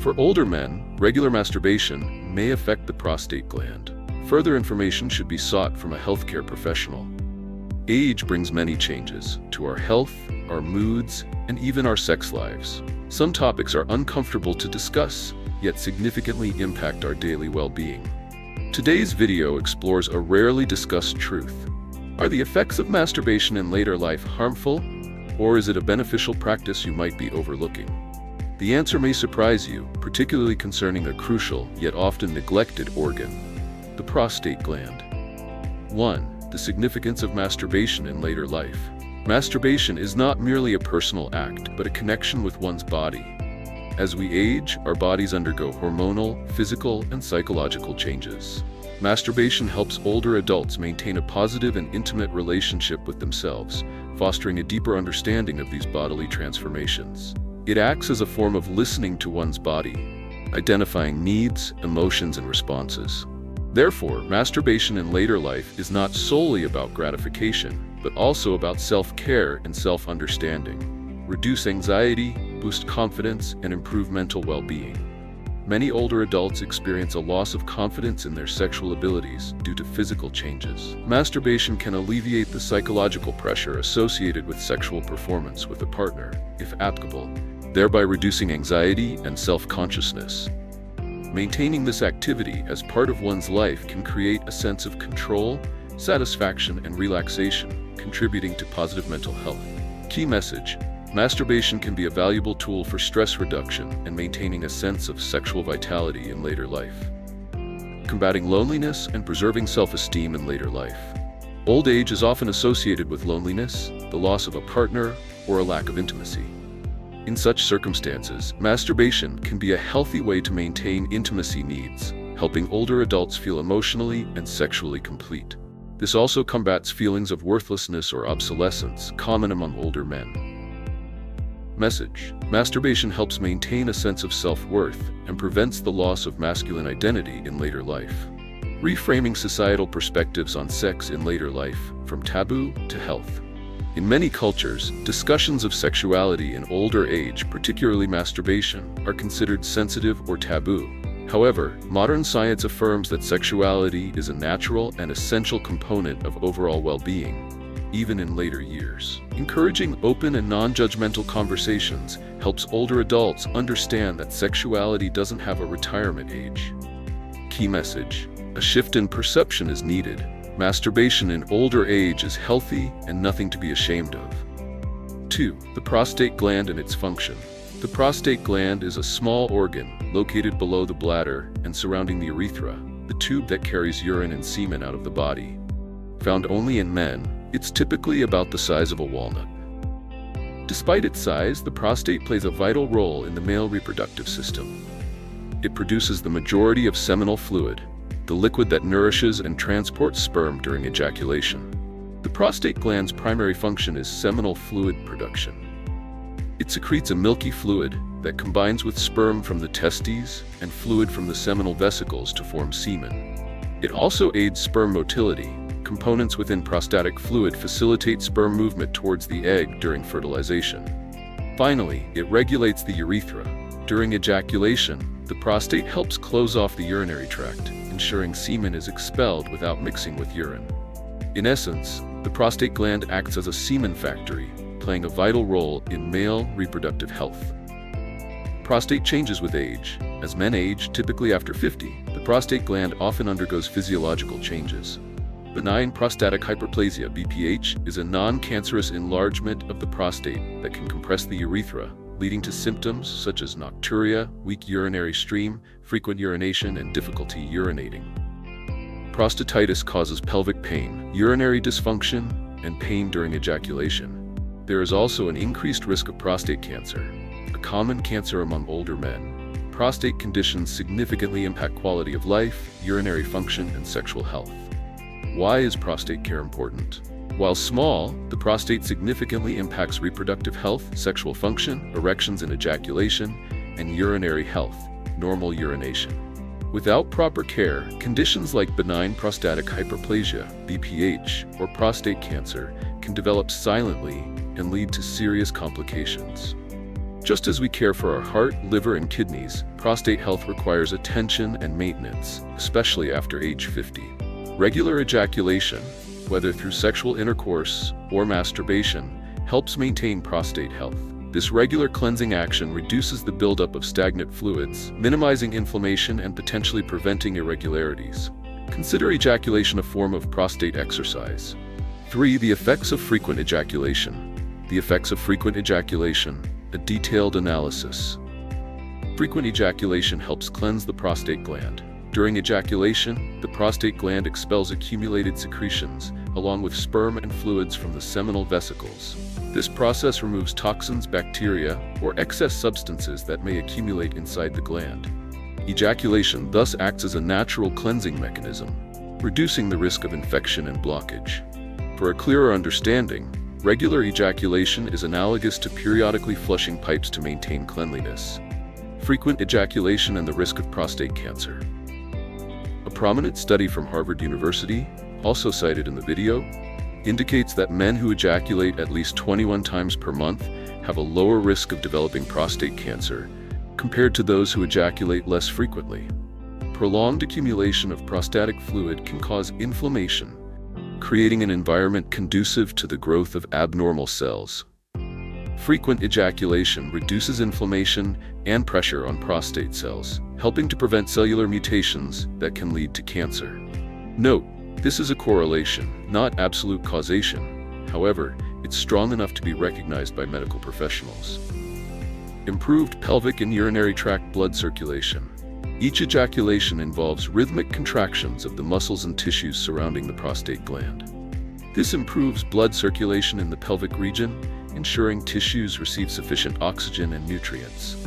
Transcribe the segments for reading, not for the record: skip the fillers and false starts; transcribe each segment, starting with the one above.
For older men, regular masturbation may affect the prostate gland. Further information should be sought from a healthcare professional. Age brings many changes to our health, our moods, and even our sex lives. Some topics are uncomfortable to discuss, yet significantly impact our daily well-being. Today's video explores a rarely discussed truth. Are the effects of masturbation in later life harmful, or is it a beneficial practice you might be overlooking? The answer may surprise you, particularly concerning a crucial, yet often neglected organ, the prostate gland. 1. The significance of masturbation in later life. Masturbation is not merely a personal act, but a connection with one's body. As we age, our bodies undergo hormonal, physical, and psychological changes. Masturbation helps older adults maintain a positive and intimate relationship with themselves, fostering a deeper understanding of these bodily transformations. It acts as a form of listening to one's body, identifying needs, emotions, and responses. Therefore, masturbation in later life is not solely about gratification, but also about self-care and self-understanding. Reduce anxiety, boost confidence, and improve mental well-being. Many older adults experience a loss of confidence in their sexual abilities due to physical changes. Masturbation can alleviate the psychological pressure associated with sexual performance with a partner, if applicable, thereby reducing anxiety and self-consciousness. Maintaining this activity as part of one's life can create a sense of control, satisfaction, and relaxation, contributing to positive mental health. Key message: masturbation can be a valuable tool for stress reduction and maintaining a sense of sexual vitality in later life. Combating loneliness and preserving self-esteem in later life. Old age is often associated with loneliness, the loss of a partner, or a lack of intimacy. In such circumstances, masturbation can be a healthy way to maintain intimacy needs, helping older adults feel emotionally and sexually complete. This also combats feelings of worthlessness or obsolescence, common among older men. Message: masturbation helps maintain a sense of self-worth and prevents the loss of masculine identity in later life. Reframing societal perspectives on sex in later life, from taboo to health. In many cultures, discussions of sexuality in older age, particularly masturbation, are considered sensitive or taboo. However, modern science affirms that sexuality is a natural and essential component of overall well-being, even in later years. Encouraging open and non-judgmental conversations helps older adults understand that sexuality doesn't have a retirement age. Key message: a shift in perception is needed. Masturbation in older age is healthy and nothing to be ashamed of. 2. The prostate gland and its function. The prostate gland is a small organ located below the bladder and surrounding the urethra, the tube that carries urine and semen out of the body. Found only in men, it's typically about the size of a walnut. Despite its size, the prostate plays a vital role in the male reproductive system. It produces the majority of seminal fluid, the liquid that nourishes and transports sperm during ejaculation. The prostate gland's primary function is seminal fluid production. It secretes a milky fluid that combines with sperm from the testes and fluid from the seminal vesicles to form semen. It also aids sperm motility. Components within prostatic fluid facilitate sperm movement towards the egg during fertilization. Finally, it regulates the urethra. During ejaculation, the prostate helps close off the urinary tract, ensuring semen is expelled without mixing with urine. In essence, the prostate gland acts as a semen factory, playing a vital role in male reproductive health. Prostate changes with age. As men age, typically after 50, the prostate gland often undergoes physiological changes. Benign prostatic hyperplasia (BPH) is a non-cancerous enlargement of the prostate that can compress the urethra, leading to symptoms such as nocturia, weak urinary stream, frequent urination, and difficulty urinating. Prostatitis causes pelvic pain, urinary dysfunction, and pain during ejaculation. There is also an increased risk of prostate cancer, a common cancer among older men. Prostate conditions significantly impact quality of life, urinary function, and sexual health. Why is prostate care important? While small, the prostate significantly impacts reproductive health, sexual function, erections and ejaculation, and urinary health, normal urination. Without proper care, conditions like benign prostatic hyperplasia, BPH, or prostate cancer can develop silently and lead to serious complications. Just as we care for our heart, liver, and kidneys, prostate health requires attention and maintenance, especially after age 50. Regular ejaculation, whether through sexual intercourse or masturbation, helps maintain prostate health. This regular cleansing action reduces the buildup of stagnant fluids, minimizing inflammation and potentially preventing irregularities. Consider ejaculation a form of prostate exercise. 3. The effects of frequent ejaculation. The effects of frequent ejaculation, a detailed analysis. Frequent ejaculation helps cleanse the prostate gland. During ejaculation, the prostate gland expels accumulated secretions, along with sperm and fluids from the seminal vesicles. This process removes toxins, bacteria, or excess substances that may accumulate inside the gland. Ejaculation thus acts as a natural cleansing mechanism, reducing the risk of infection and blockage. For a clearer understanding, regular ejaculation is analogous to periodically flushing pipes to maintain cleanliness. Frequent ejaculation and the risk of prostate cancer. A prominent study from Harvard University, also cited in the video, indicates that men who ejaculate at least 21 times per month have a lower risk of developing prostate cancer compared to those who ejaculate less frequently. Prolonged accumulation of prostatic fluid can cause inflammation, creating an environment conducive to the growth of abnormal cells. Frequent ejaculation reduces inflammation and pressure on prostate cells, helping to prevent cellular mutations that can lead to cancer. Note, this is a correlation, not absolute causation. However, it's strong enough to be recognized by medical professionals. Improved pelvic and urinary tract blood circulation. Each ejaculation involves rhythmic contractions of the muscles and tissues surrounding the prostate gland. This improves blood circulation in the pelvic region, ensuring tissues receive sufficient oxygen and nutrients.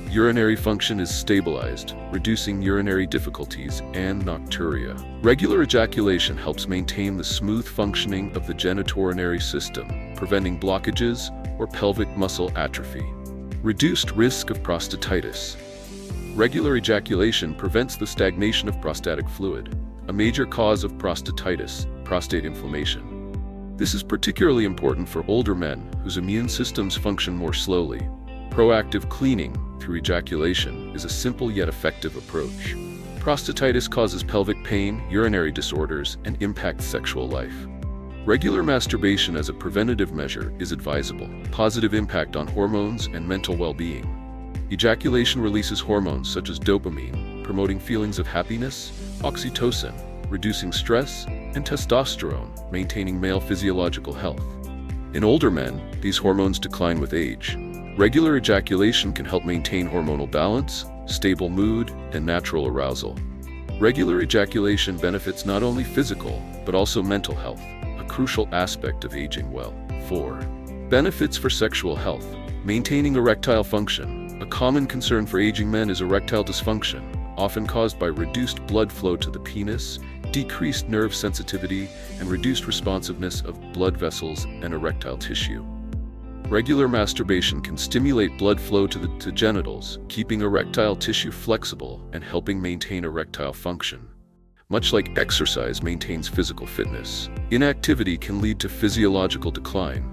Urinary function is stabilized, reducing urinary difficulties and nocturia. Regular ejaculation helps maintain the smooth functioning of the genitourinary system, preventing blockages or pelvic muscle atrophy. Reduced risk of prostatitis. Regular ejaculation prevents the stagnation of prostatic fluid, a major cause of prostatitis, prostate inflammation. This is particularly important for older men whose immune systems function more slowly. Proactive cleaning through ejaculation is a simple yet effective approach. Prostatitis causes pelvic pain, urinary disorders, and impacts sexual life. Regular masturbation as a preventative measure is advisable. Positive impact on hormones and mental well-being. Ejaculation releases hormones such as dopamine, promoting feelings of happiness, oxytocin, reducing stress, and testosterone, maintaining male physiological health. In older men, these hormones decline with age. Regular ejaculation can help maintain hormonal balance, stable mood, and natural arousal. Regular ejaculation benefits not only physical, but also mental health, a crucial aspect of aging well. 4. Benefits for sexual health. Maintaining erectile function. A common concern for aging men is erectile dysfunction, often caused by reduced blood flow to the penis, decreased nerve sensitivity, and reduced responsiveness of blood vessels and erectile tissue. Regular masturbation can stimulate blood flow to the genitals, keeping erectile tissue flexible and helping maintain erectile function. Much like exercise maintains physical fitness, inactivity can lead to physiological decline.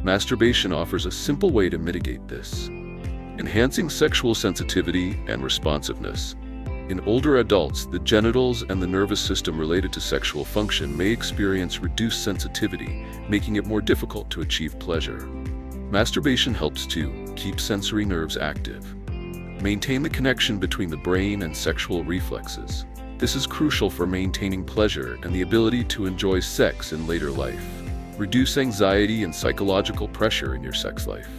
Masturbation offers a simple way to mitigate this, enhancing sexual sensitivity and responsiveness. In older adults, the genitals and the nervous system related to sexual function may experience reduced sensitivity, making it more difficult to achieve pleasure. Masturbation helps to keep sensory nerves active, maintain the connection between the brain and sexual reflexes. This is crucial for maintaining pleasure and the ability to enjoy sex in later life. Reduce anxiety and psychological pressure in your sex life.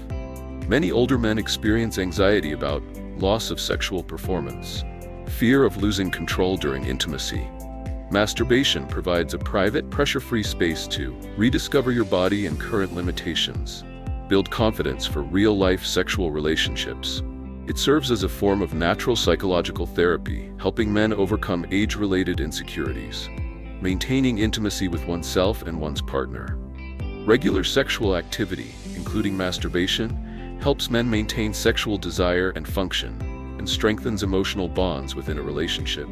Many older men experience anxiety about loss of sexual performance, fear of losing control during intimacy. Masturbation provides a private, pressure-free space to rediscover your body and current limitations. Build confidence for real-life sexual relationships. It serves as a form of natural psychological therapy, helping men overcome age-related insecurities. Maintaining intimacy with oneself and one's partner. Regular sexual activity, including masturbation, helps men maintain sexual desire and function, and strengthens emotional bonds within a relationship.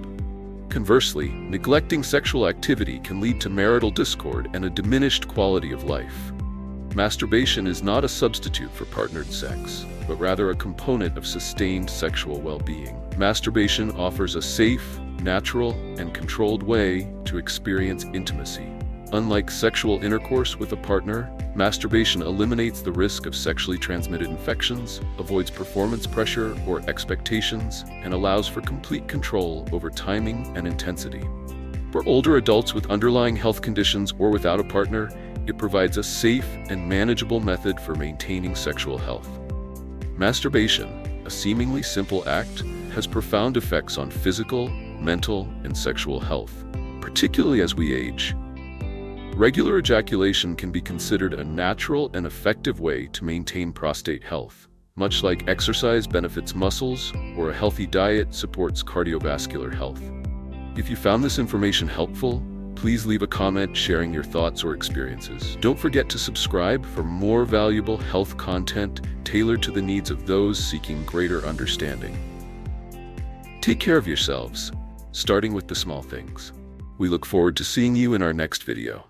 Conversely, neglecting sexual activity can lead to marital discord and a diminished quality of life. Masturbation is not a substitute for partnered sex, but rather a component of sustained sexual well-being. Masturbation offers a safe, natural, and controlled way to experience intimacy. Unlike sexual intercourse with a partner, masturbation eliminates the risk of sexually transmitted infections, avoids performance pressure or expectations, and allows for complete control over timing and intensity. For older adults with underlying health conditions or without a partner, it provides a safe and manageable method for maintaining sexual health. Masturbation, a seemingly simple act, has profound effects on physical, mental, and sexual health, particularly as we age. Regular ejaculation can be considered a natural and effective way to maintain prostate health, much like exercise benefits muscles or a healthy diet supports cardiovascular health. If you found this information helpful, please leave a comment sharing your thoughts or experiences. Don't forget to subscribe for more valuable health content tailored to the needs of those seeking greater understanding. Take care of yourselves, starting with the small things. We look forward to seeing you in our next video.